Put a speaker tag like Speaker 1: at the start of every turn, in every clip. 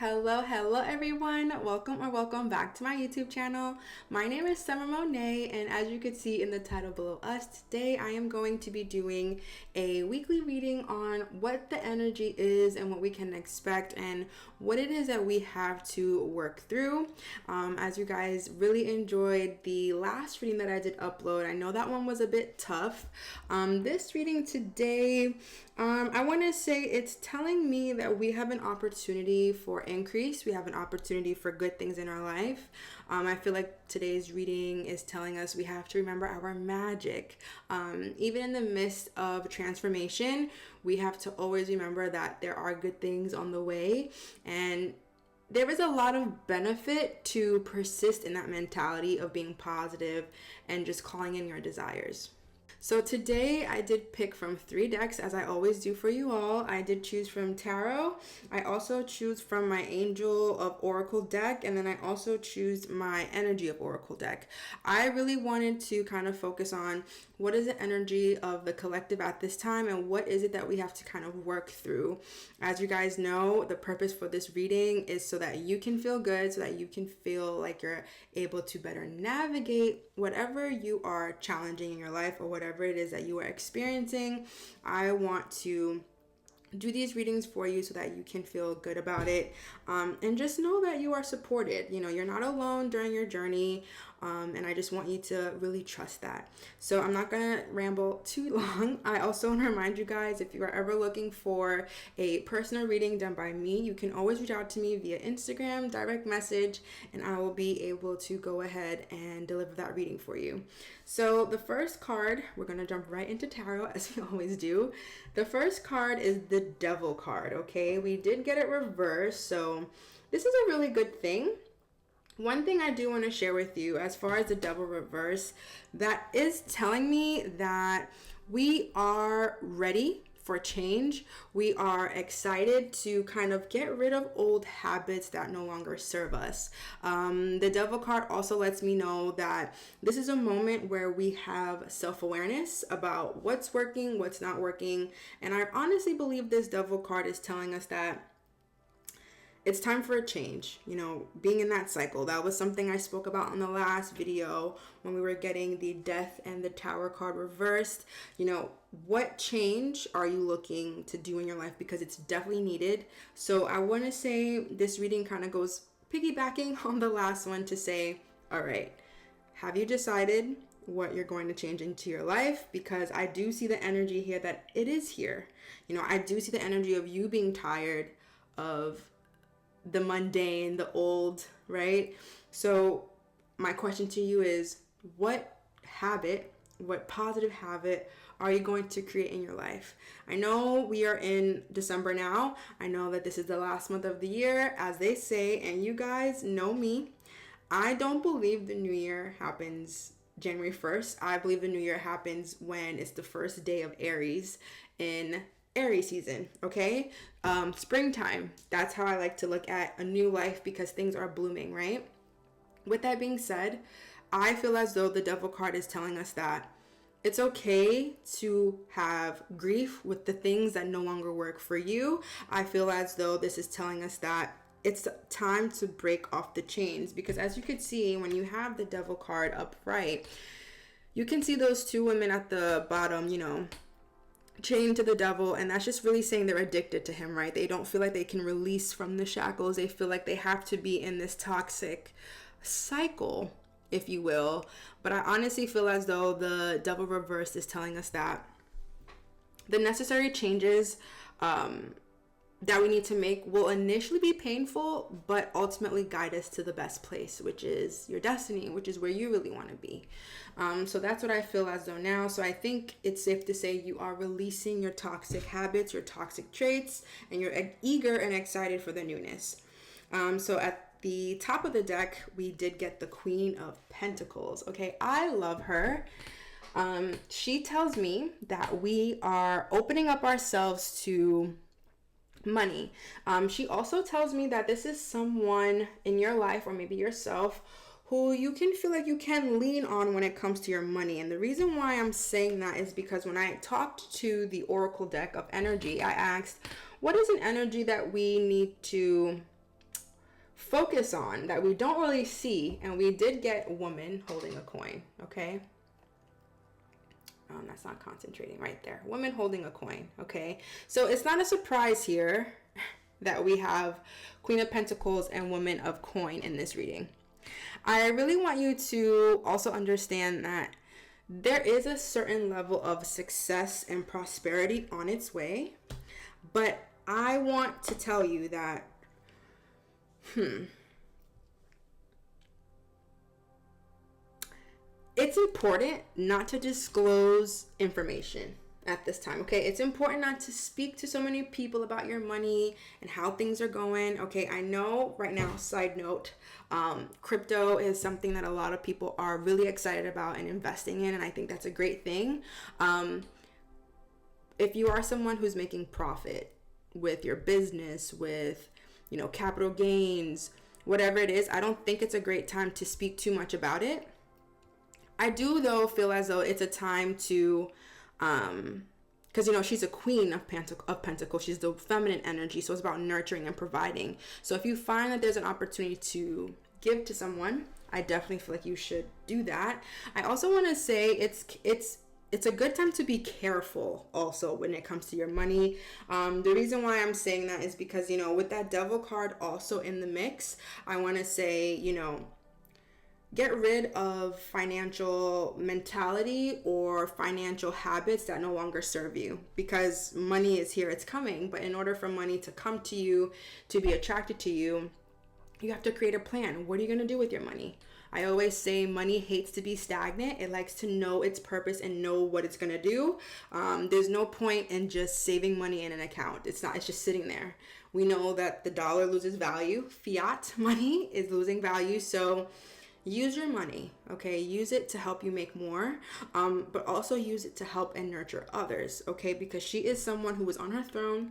Speaker 1: Hello everyone. Welcome back to my YouTube channel. My name is Monae, and as you could see in the title below us, today I am going to be doing a weekly reading on what the energy is and what we can expect and what it is that we have to work through. As you guys really enjoyed the last reading that I did upload, I know that one was a bit tough. This reading today, I want to say it's telling me that we have an opportunity for increase. We have an opportunity for good things in our life. I feel like today's reading is telling us we have to remember our magic. Even in the midst of transformation, we have to always remember that there are good things on the way, and there is a lot of benefit to persist in that mentality of being positive and just calling in your desires. So today I did pick from 3 decks, as I always do for you all. I did choose from Tarot. I also choose from my Angel of Oracle deck, and then I also choose my Energy of Oracle deck. I really wanted to kind of focus on what is the energy of the collective at this time and what is it that we have to kind of work through. As you guys know, the purpose for this reading is so that you can feel good, so that you can feel like you're able to better navigate whatever you are challenging in your life or whatever it is that you are experiencing. I want to do these readings for you so that you can feel good about it, and just know that you are supported. You know, you're not alone during your journey, and I just want you to really trust that. So I'm not gonna ramble too long. I also want to remind you guys, if you are ever looking for a personal reading done by me, you can always reach out to me via Instagram, direct message, and I will be able to go ahead and deliver that reading for you. So the first card, we're gonna jump right into tarot as we always do. The first card is the Devil card, okay? We did get it reversed, so this is a really good thing. One thing I do want to share with you as far as the Devil reverse, that is telling me that we are ready for change. We are excited to kind of get rid of old habits that no longer serve us. The Devil card also lets me know that this is a moment where we have self-awareness about what's working, what's not working. And I honestly believe this Devil card is telling us that it's time for a change. You know, being in that cycle, that was something I spoke about in the last video when we were getting the Death and the Tower card reversed. You know, what change are you looking to do in your life? Because it's definitely needed. So I want to say this reading kind of goes piggybacking on the last one to say, all right, have you decided what you're going to change into your life? Because I do see the energy here that it is here. You know, I do see the energy of you being tired of the mundane, the old, right? So my question to you is, what habit, what positive habit are you going to create in your life? I know we are in December now. I know that this is the last month of the year, as they say, and you guys know me. I don't believe the new year happens January 1st. I believe the new year happens when it's the first day of Aries in Aries season, okay? Springtime. That's how I like to look at a new life, because things are blooming, right? With that being said, I feel as though the Devil card is telling us that it's okay to have grief with the things that no longer work for you. I feel as though this is telling us that it's time to break off the chains, because as you could see, when you have the Devil card upright, you can see those 2 women at the bottom, you know, chained to the devil, and that's just really saying they're addicted to him, right? They don't feel like they can release from the shackles. They feel like they have to be in this toxic cycle, if you will. But I honestly feel as though the Devil reverse is telling us that the necessary changes that we need to make will initially be painful, but ultimately guide us to the best place, which is your destiny, which is where you really want to be. So that's what I feel as though now. So I think it's safe to say you are releasing your toxic habits, your toxic traits, and you're eager and excited for the newness. So at the top of the deck, we did get the Queen of Pentacles. Okay, I love her. She tells me that we are opening up ourselves to money. She also tells me that this is someone in your life, or maybe yourself, who you can feel like you can lean on when it comes to your money. And the reason why I'm saying that is because when I talked to the Oracle deck of energy, I asked, what is an energy that we need to focus on that we don't really see, and we did get woman holding a coin, okay? That's not concentrating right there. Woman holding a coin, okay? So it's not a surprise here that we have Queen of Pentacles and Woman of Coin in this reading. I really want you to also understand that there is a certain level of success and prosperity on its way, but I want to tell you that, it's important not to disclose information at this time, okay? It's important not to speak to so many people about your money and how things are going, okay? I know right now, side note, crypto is something that a lot of people are really excited about and investing in, and I think that's a great thing. If you are someone who's making profit with your business, with, capital gains, whatever it is, I don't think it's a great time to speak too much about it. I do, though, feel as though it's a time to, because, she's a queen of Pentacles. She's the feminine energy, so it's about nurturing and providing. So if you find that there's an opportunity to give to someone, I definitely feel like you should do that. I also want to say it's a good time to be careful also when it comes to your money. The reason why I'm saying that is because, with that Devil card also in the mix, I want to say, get rid of financial mentality or financial habits that no longer serve you, because money is here, it's coming. But in order for money to come to you, to be attracted to you, you have to create a plan. What are you going to do with your money? I always say money hates to be stagnant. It likes to know its purpose and know what it's going to do. There's no point in just saving money in an account. It's just sitting there. We know that the dollar loses value. Fiat money is losing value. So use your money, okay? Use it to help you make more, but also use it to help and nurture others, okay? Because she is someone who was on her throne,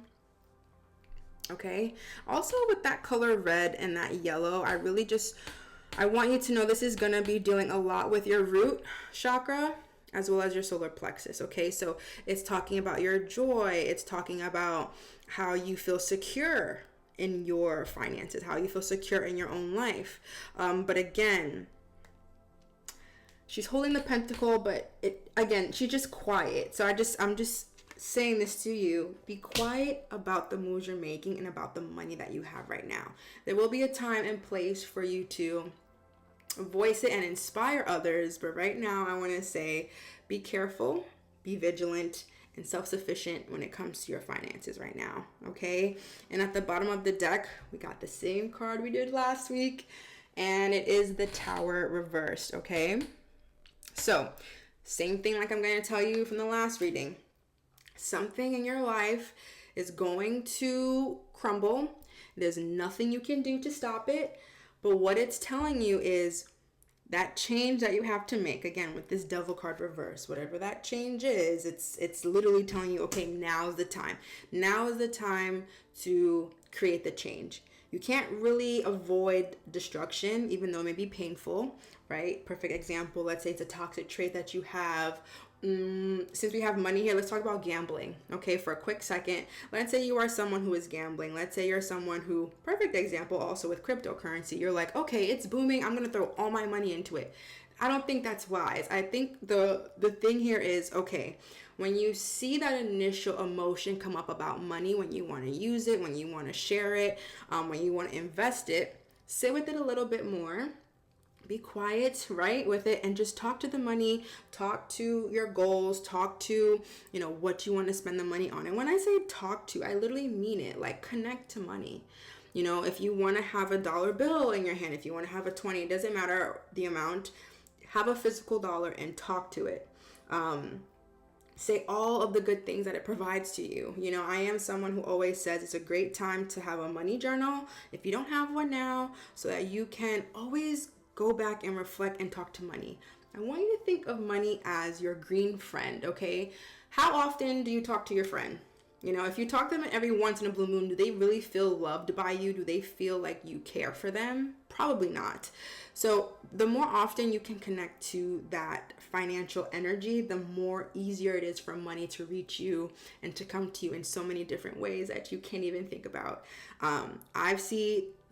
Speaker 1: okay? Also, with that color red and that yellow, I want you to know this is going to be dealing a lot with your root chakra as well as your solar plexus, okay? So it's talking about your joy. It's talking about how you feel secure in your finances, how you feel secure in your own life. But again, she's holding the pentacle, but she's just quiet. So I'm just saying this to you. Be quiet about the moves you're making and about the money that you have right now. There will be a time and place for you to voice it and inspire others, but right now I want to say be careful, be vigilant, and self-sufficient when it comes to your finances right now, okay? And at the bottom of the deck, we got the same card we did last week, and it is the Tower reversed, okay? So, same thing like I'm going to tell you from the last reading. Something in your life is going to crumble. There's nothing you can do to stop it, but what it's telling you is that change that you have to make, again, with this Devil card reverse, whatever that change is, it's literally telling you, okay, now's the time. Now is the time to create the change. You can't really avoid destruction, even though it may be painful, right? Perfect example, let's say it's a toxic trait that you have. Since we have money here, let's talk about gambling, okay, for a quick second. Let's say you are someone who is gambling. Let's say you're someone who, perfect example also with cryptocurrency, you're like, okay, it's booming, I'm gonna throw all my money into it. I don't think that's wise. I think the thing here is, okay, when you see that initial emotion come up about money, when you want to use it, when you want to share it, when you want to invest it, sit with it a little bit more. Be quiet, right, with it, and just talk to the money, talk to your goals, talk to, what you want to spend the money on. And when I say talk to, I literally mean it, like connect to money. If you want to have a dollar bill in your hand, if you want to have a 20, it doesn't matter the amount, have a physical dollar and talk to it. Say all of the good things that it provides to you. I am someone who always says it's a great time to have a money journal if you don't have one now, so that you can always go back and reflect and talk to money. I want you to think of money as your green friend, okay? How often do you talk to your friend? If you talk to them every once in a blue moon, do they really feel loved by you? Do they feel like you care for them? Probably not. So the more often you can connect to that financial energy, the more easier it is for money to reach you and to come to you in so many different ways that you can't even think about.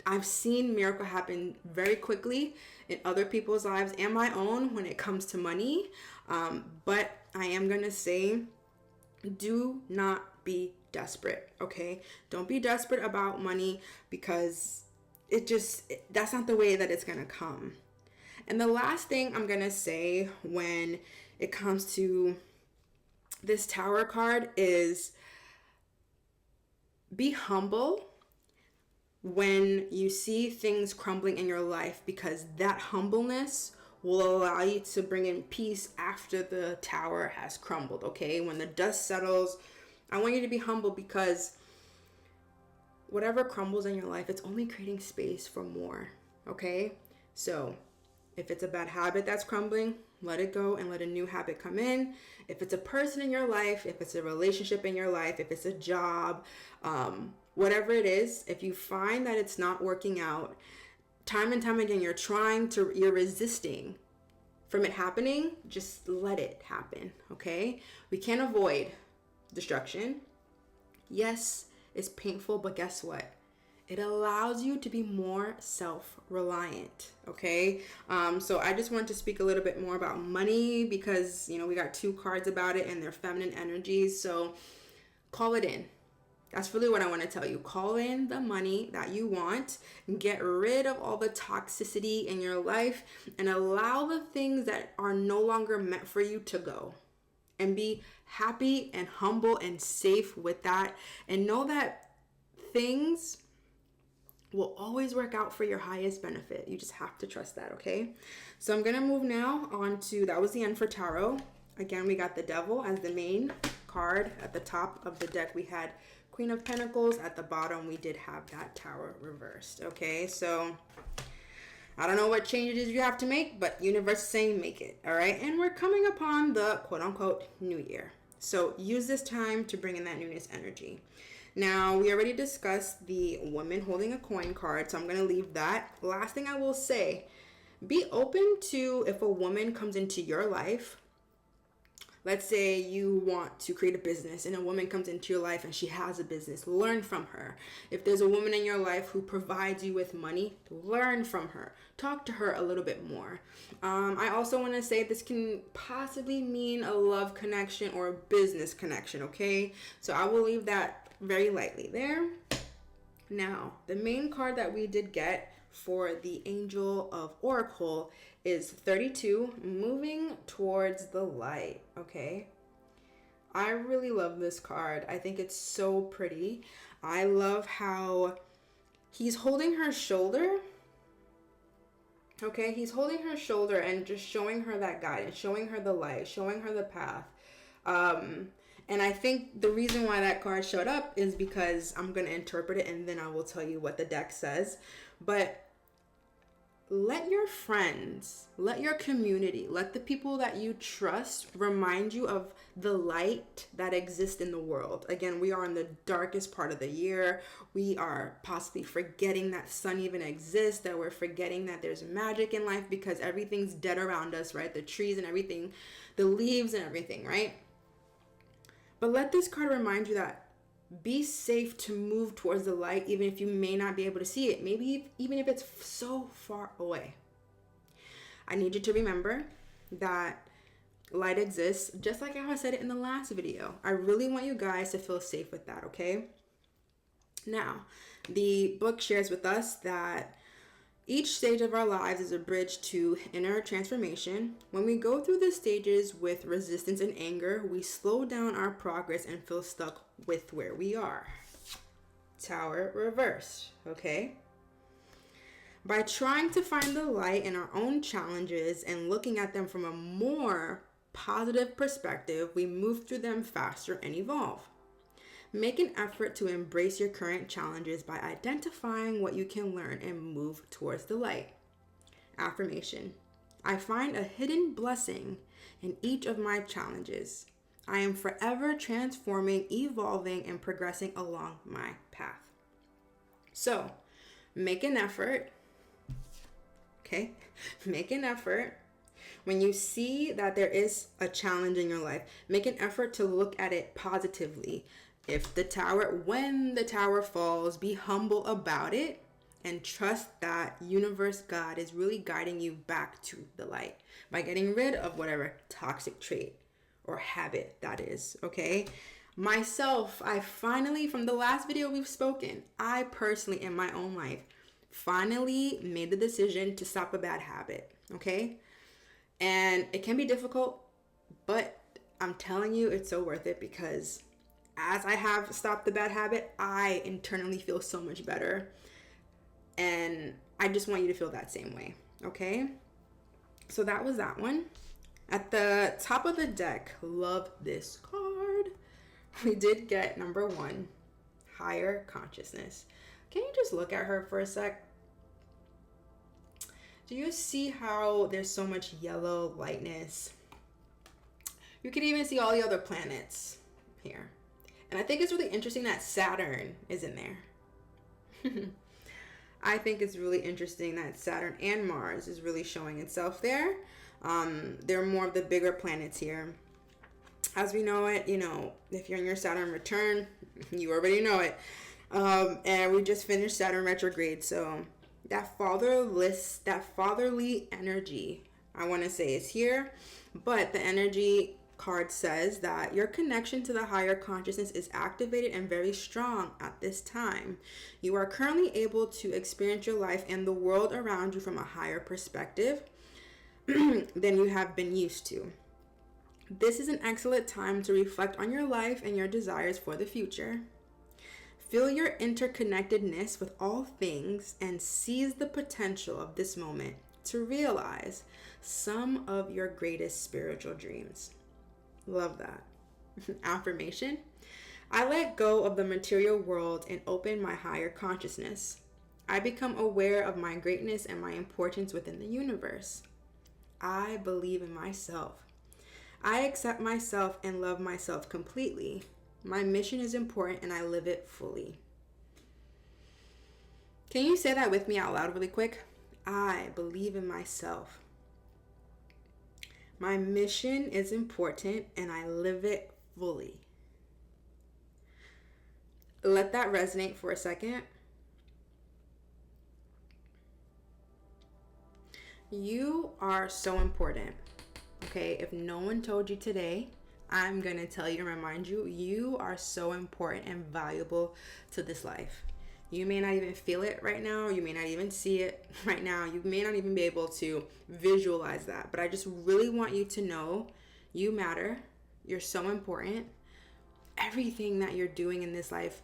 Speaker 1: I've seen miracle happen very quickly in other people's lives and my own when it comes to money. But I am going to say, do not be desperate, okay? Don't be desperate about money, because that's not the way that it's going to come. And the last thing I'm going to say when it comes to this Tower card is be humble when you see things crumbling in your life, because that humbleness will allow you to bring in peace after the tower has crumbled, okay? When the dust settles, I want you to be humble, because whatever crumbles in your life, it's only creating space for more, okay? So if it's a bad habit that's crumbling, let it go and let a new habit come in. If it's a person in your life, if it's a relationship in your life, if it's a job, whatever it is, if you find that it's not working out, time and time again, you're resisting from it happening, just let it happen, okay? We can't avoid destruction. Yes, it's painful, but guess what? It allows you to be more self-reliant, okay? So I just wanted to speak a little bit more about money, because, we got 2 cards about it and they're feminine energies. So call it in. That's really what I want to tell you. Call in the money that you want. Get rid of all the toxicity in your life and allow the things that are no longer meant for you to go. And be happy and humble and safe with that. And know that things will always work out for your highest benefit. You just have to trust that, okay? So I'm going to move now on to, that was the end for tarot. Again, we got the Devil as the main card. At the top of the deck, we had Queen of Pentacles. At the bottom, we did have that Tower reversed, okay? So I don't know what changes you have to make, but universe is saying make it, all right? And we're coming upon the quote-unquote new year. So use this time to bring in that newness energy. Now, we already discussed the woman holding a coin card, so I'm going to leave that. Last thing I will say, be open to if a woman comes into your life. Let's say you want to create a business and a woman comes into your life and she has a business. Learn from her. If there's a woman in your life who provides you with money, learn from her. Talk to her a little bit more. I also want to say this can possibly mean a love connection or a business connection, okay? So I will leave that very lightly there. Now, the main card that we did get for the Angel of Oracle is 32, moving towards the light, okay? I really love this card. I think it's so pretty. I love how he's holding her shoulder, okay? He's holding her shoulder and just showing her that guidance, showing her the light, showing her the path. And I think the reason why that card showed up is because I'm going to interpret it and then I will tell you what the deck says. But let your friends, let your community, let the people that you trust remind you of the light that exists in the world. Again, we are in the darkest part of the year. We are possibly forgetting that sun even exists, that we're forgetting that there's magic in life because everything's dead around us, right? The trees and everything, the leaves and everything, right? But let this card remind you that be safe to move towards the light, even if you may not be able to see it. Maybe even if it's so far away. I need you to remember that light exists, just like how I said it in the last video. I really want you guys to feel safe with that, okay? Now, the book shares with us that each stage of our lives is a bridge to inner transformation. When we go through the stages with resistance and anger, we slow down our progress and feel stuck with where we are. Tower reversed, okay? By trying to find the light in our own challenges and looking at them from a more positive perspective, we move through them faster and evolve. Make an effort to embrace your current challenges by identifying what you can learn and move towards the light. Affirmation: I find a hidden blessing in each of my challenges. I am forever transforming, evolving, and progressing along my path. So, make an effort, okay? Make an effort. When you see that there is a challenge in your life, make an effort to look at it positively. When the tower falls, be humble about it and trust that universe God is really guiding you back to the light by getting rid of whatever toxic trait or habit that is, okay? Myself, I finally, from the last video we've spoken, I personally in my own life finally made the decision to stop a bad habit, okay? And it can be difficult, but I'm telling you, it's so worth it, because as I have stopped the bad habit, I internally feel so much better. And I just want you to feel that same way, okay? So that was that one. At the top of the deck, love this card. We did get number 1, higher consciousness. Can you just look at her for a sec? Do you see how there's so much yellow lightness? You can even see all the other planets here. And I think it's really interesting that Saturn is in there. I think it's really interesting that Saturn and Mars is really showing itself there. They're more of the bigger planets here. As we know it, you know, if you're in your Saturn return, you already know it. And we just finished Saturn retrograde, so that fatherly energy, I want to say, is here. But the energy card says that your connection to the higher consciousness is activated and very strong at this time. You are currently able to experience your life and the world around you from a higher perspective than you have been used to. This is an excellent time to reflect on your life and your desires for the future. Feel your interconnectedness with all things and seize the potential of this moment to realize some of your greatest spiritual dreams. Love that. Affirmation. I let go of the material world and open my higher consciousness. I become aware of my greatness and my importance within the universe. I believe in myself. I accept myself and love myself completely. My mission is important and I live it fully. Can you say that with me out loud really quick? I believe in myself. My mission is important and I live it fully. Let that resonate for a second. You are so important. Okay, if no one told you today, I'm going to tell you and remind you, you are so important and valuable to this life. You may not even feel it right now. You may not even see it right now. You may not even be able to visualize that. But I just really want you to know you matter. You're so important. Everything that you're doing in this life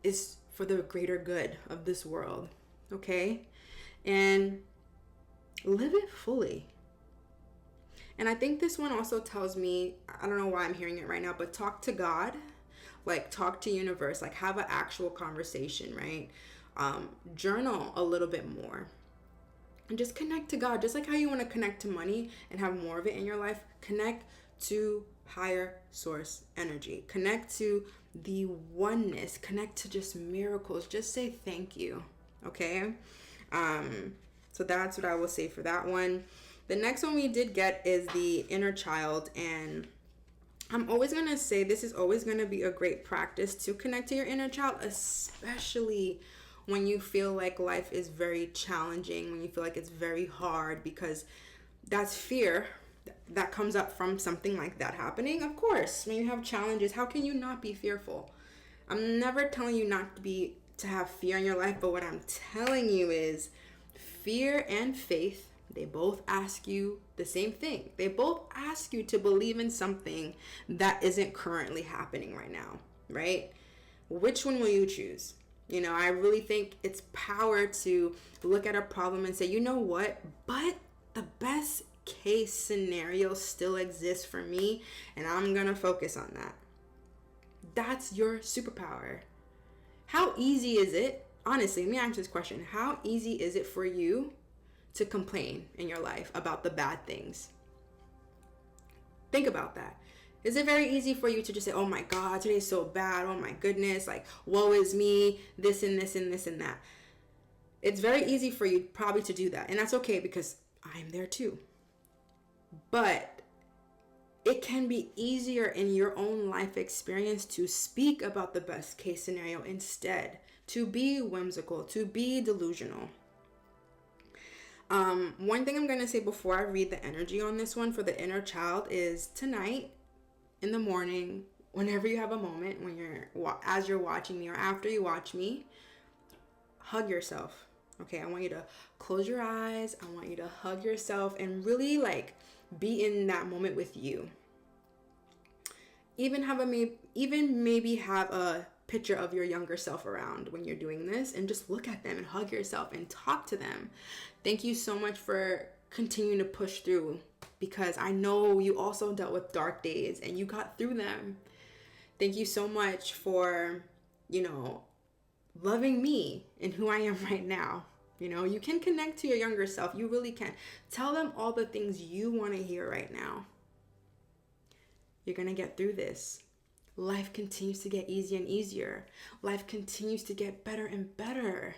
Speaker 1: is for the greater good of this world. Okay? And live it fully. And I think this one also tells me, I don't know why I'm hearing it right now, but talk to God, like talk to universe, like have an actual conversation, right? Journal a little bit more and just connect to God. Just like how you want to connect to money and have more of it in your life, connect to higher source energy, connect to the oneness, connect to just miracles. Just say thank you. Okay. So that's what I will say for that one. The next one we did get is the inner child, and I'm always going to say this is always going to be a great practice to connect to your inner child, especially when you feel like life is very challenging, when you feel like it's very hard, because that's fear that comes up from something like that happening. Of course, when you have challenges, how can you not be fearful? I'm never telling you not to have fear in your life, but what I'm telling you is fear and faith, they both ask you the same thing. They both ask you to believe in something that isn't currently happening right now, right? Which one will you choose? You know, I really think it's power to look at a problem and say, you know what? But the best case scenario still exists for me, and I'm going to focus on that. That's your superpower. How easy is it? Honestly, let me answer this question. How easy is it for you to complain in your life about the bad things? Think about that. Is it very easy for you to just say, oh my God, today's so bad. Oh my goodness, like, woe is me, this and this and this and that. It's very easy for you probably to do that. And that's okay, because I'm there too. But it can be easier in your own life experience to speak about the best case scenario instead, to be whimsical, to be delusional. One thing I'm going to say before I read the energy on this one for the inner child is tonight in the morning, whenever you have a moment, as you're watching me or after you watch me, hug yourself. Okay, I want you to close your eyes. I want you to hug yourself and really like be in that moment with you. Even maybe have a picture of your younger self around when you're doing this, and just look at them and hug yourself and talk to them. Thank you so much for continuing to push through, because I know you also dealt with dark days and you got through them. Thank you so much for, loving me and who I am right now. You can connect to your younger self. You really can. Tell them all the things you want to hear right now. You're going to get through this. Life continues to get easier and easier. Life continues to get better and better.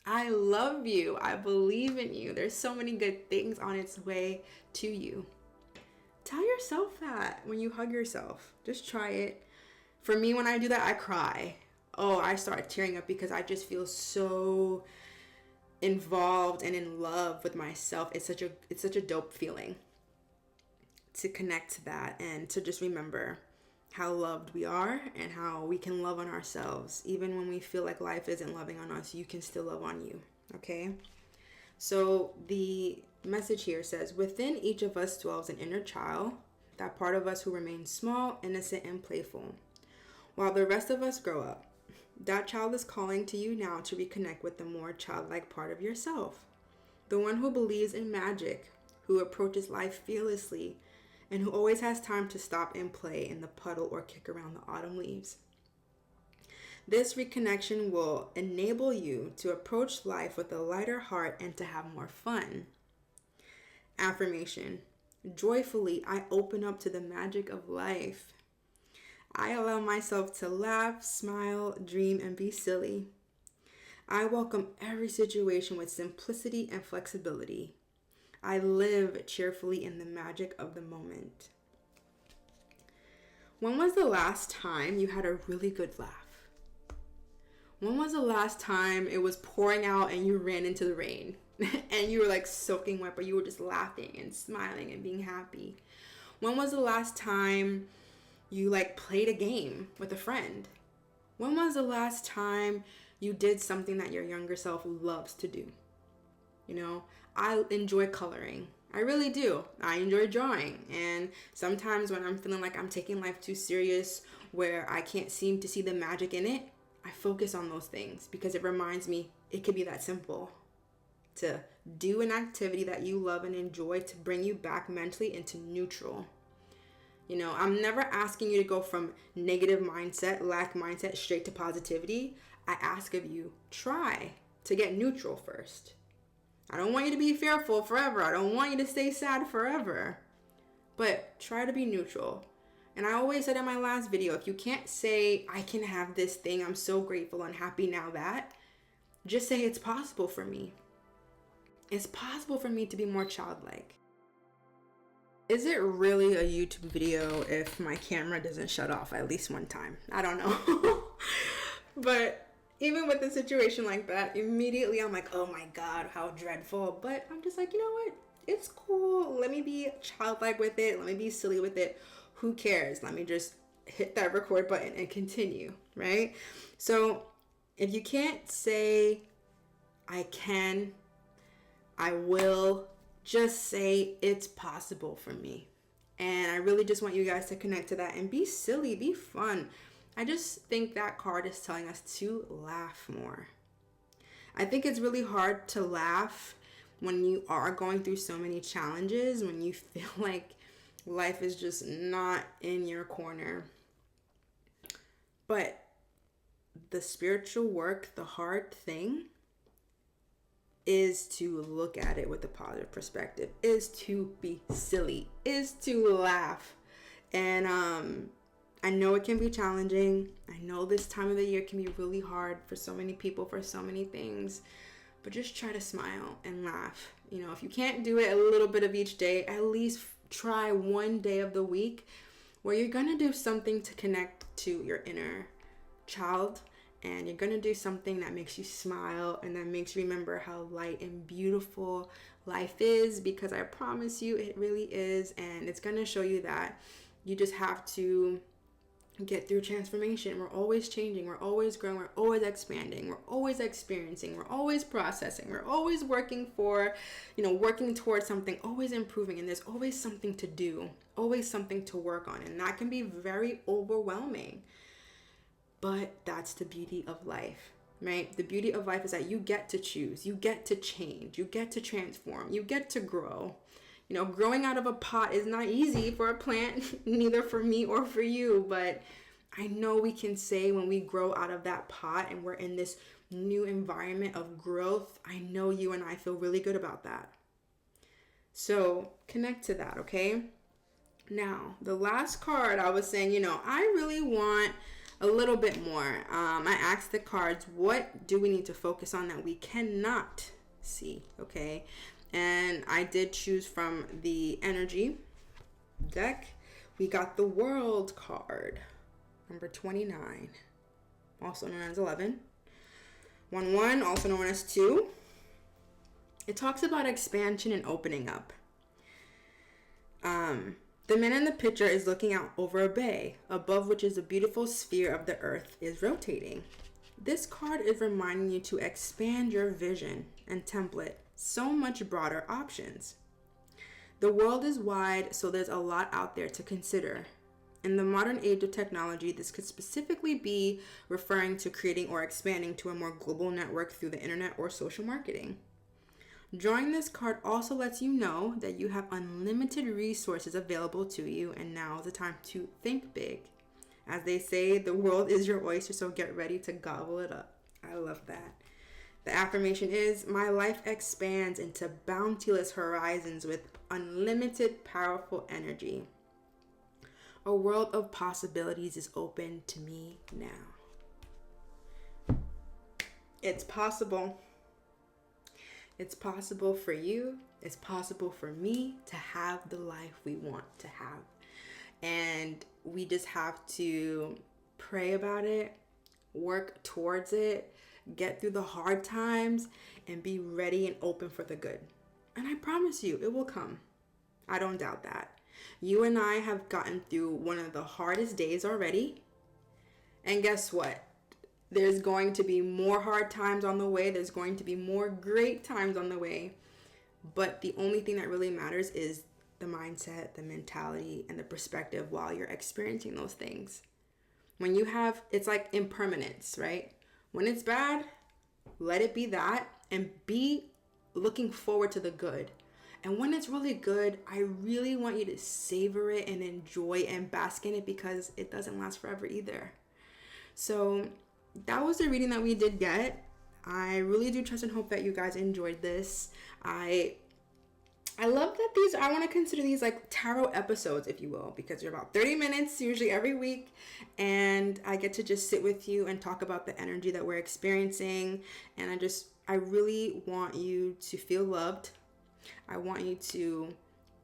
Speaker 1: I love you. I believe in you. There's so many good things on its way to you. Tell yourself that when you hug yourself. Just try it. For me, when I do that, I cry. Oh, I start tearing up because I just feel so involved and in love with myself. It's such a dope feeling to connect to that and to just remember how loved we are and how we can love on ourselves. Even when we feel like life isn't loving on us, you can still love on you. Okay? So the message here says, within each of us dwells an inner child, that part of us who remains small, innocent, and playful, while the rest of us grow up. That child is calling to you now to reconnect with the more childlike part of yourself, the one who believes in magic, who approaches life fearlessly, and who always has time to stop and play in the puddle or kick around the autumn leaves. This reconnection will enable you to approach life with a lighter heart and to have more fun. Affirmation: joyfully, I open up to the magic of life. I allow myself to laugh, smile, dream, and be silly. I welcome every situation with simplicity and flexibility. I live cheerfully in the magic of the moment. When was the last time you had a really good laugh? When was the last time it was pouring out and you ran into the rain and you were like soaking wet, but you were just laughing and smiling and being happy? When was the last time you like played a game with a friend? When was the last time you did something that your younger self loves to do? I enjoy coloring. I really do. I enjoy drawing. And sometimes when I'm feeling like I'm taking life too serious, where I can't seem to see the magic in it, I focus on those things because it reminds me it could be that simple. To do an activity that you love and enjoy to bring you back mentally into neutral. I'm never asking you to go from negative mindset, lack mindset, straight to positivity. I ask of you, try to get neutral first. I don't want you to be fearful forever. I don't want you to stay sad forever. But try to be neutral. And I always said in my last video, if you can't say, I can have this thing, I'm so grateful and happy now that, just say it's possible for me. It's possible for me to be more childlike. Is it really a YouTube video if my camera doesn't shut off at least one time? I don't know. But even with a situation like that, immediately I'm like, oh my God, how dreadful. But I'm just like, you know what? It's cool. Let me be childlike with it. Let me be silly with it. Who cares? Let me just hit that record button and continue, right? So if you can't say, I can, I will, just say it's possible for me. And I really just want you guys to connect to that and be silly, be fun. I just think that card is telling us to laugh more. I think it's really hard to laugh when you are going through so many challenges, when you feel like life is just not in your corner. But the spiritual work, the hard thing, is to look at it with a positive perspective, is to be silly, is to laugh. And I know it can be challenging. I know this time of the year can be really hard for so many people, for so many things. But just try to smile and laugh. If you can't do it a little bit of each day, at least try one day of the week where you're going to do something to connect to your inner child and you're going to do something that makes you smile and that makes you remember how light and beautiful life is, because I promise you it really is. And it's going to show you that you just have to get through transformation. We're always changing, we're always growing, we're always expanding, we're always experiencing, we're always processing, we're always working towards something, always improving, and there's always something to do, always something to work on, and that can be very overwhelming. But that's the beauty of life, right? The beauty of life is that you get to choose, you get to change, you get to transform, you get to grow. Growing out of a pot is not easy for a plant, neither for me or for you, but I know we can say when we grow out of that pot and we're in this new environment of growth, I know you and I feel really good about that. So connect to that, okay? Now, the last card, I was saying, I really want a little bit more. I asked the cards, what do we need to focus on that we cannot see, okay? And I did choose from the energy deck. We got the World card, number 29, also known as 11. 1-1, also known as 2. It talks about expansion and opening up. The man in the picture is looking out over a bay, above which is a beautiful sphere of the earth is rotating. This card is reminding you to expand your vision and template. So much broader options. The world is wide, so there's a lot out there to consider. In the modern age of technology, this could specifically be referring to creating or expanding to a more global network through the internet or social marketing. Drawing this card also lets you know that you have unlimited resources available to you, and now is the time to think big. As they say, the world is your oyster, so get ready to gobble it up. I love that. The affirmation is, my life expands into bounteous horizons with unlimited powerful energy. A world of possibilities is open to me now. It's possible. It's possible for you. It's possible for me to have the life we want to have. And we just have to pray about it, work towards it, get through the hard times, and be ready and open for the good. And I promise you, it will come. I don't doubt that. You and I have gotten through one of the hardest days already. And guess what? There's going to be more hard times on the way. There's going to be more great times on the way. But the only thing that really matters is the mindset, the mentality, and the perspective while you're experiencing those things. When you have, it's like impermanence, right? When it's bad, let it be that and be looking forward to the good. And when it's really good, I really want you to savor it and enjoy and bask in it, because it doesn't last forever either. So that was the reading that we did get. I really do trust and hope that you guys enjoyed this. I love that I want to consider these like tarot episodes, if you will, because they're about 30 minutes usually every week, and I get to just sit with you and talk about the energy that we're experiencing. And I really want you to feel loved. I want you to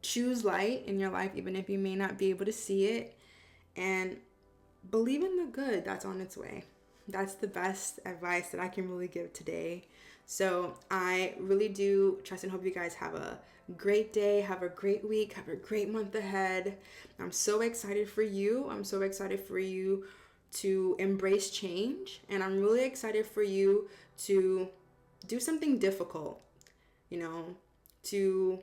Speaker 1: choose light in your life, even if you may not be able to see it, and believe in the good that's on its way. That's the best advice that I can really give today. So I really do trust and hope you guys have a great day, have a great week, have a great month ahead. I'm so excited for you. I'm so excited for you to embrace change, and I'm really excited for you to do something difficult, to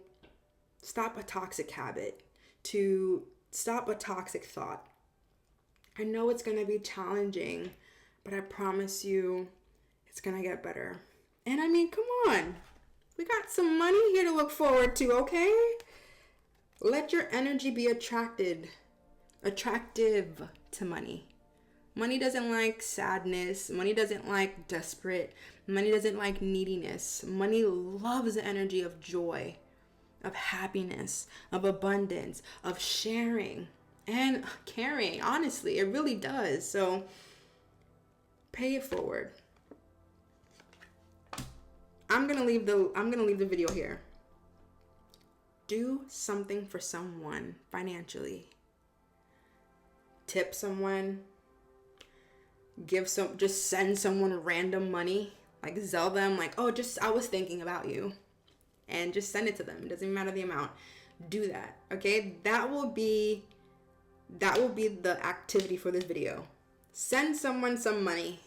Speaker 1: stop a toxic habit, to stop a toxic thought. I know it's going to be challenging, but I promise you it's going to get better. And I mean, come on. We got some money here to look forward to, okay? Let your energy be attractive to money. Money doesn't like sadness. Money doesn't like desperate. Money doesn't like neediness. Money loves the energy of joy, of happiness, of abundance, of sharing and caring. Honestly, it really does. So pay it forward. I'm gonna leave the video here. Do something for someone financially. Tip someone. just send someone random money, like Zelle them, like, oh, just I was thinking about you, and just send it to them. It doesn't matter the amount. Do that, okay? That will be the activity for this video. Send someone some money.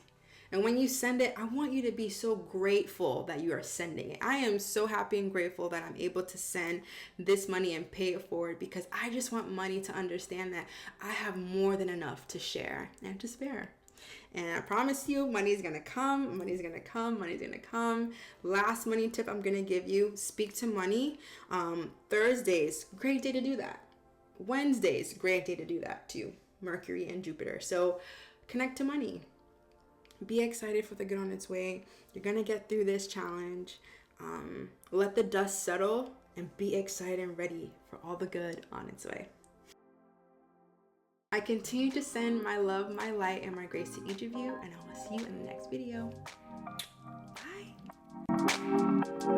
Speaker 1: And when you send it, I want you to be so grateful that you are sending it. I am so happy and grateful that I'm able to send this money and pay it forward, because I just want money to understand that I have more than enough to share and to spare. And I promise you, money's gonna come, money's gonna come, money's gonna come. Last money tip I'm gonna give you, speak to money. Thursdays, great day to do that. Wednesdays, great day to do that too. Mercury and Jupiter. So connect to money. Be excited for the good on its way. You're gonna get through this challenge. Let the dust settle and be excited and ready for all the good on its way. I continue to send my love, my light, and my grace to each of you, and I will see you in the next video. Bye.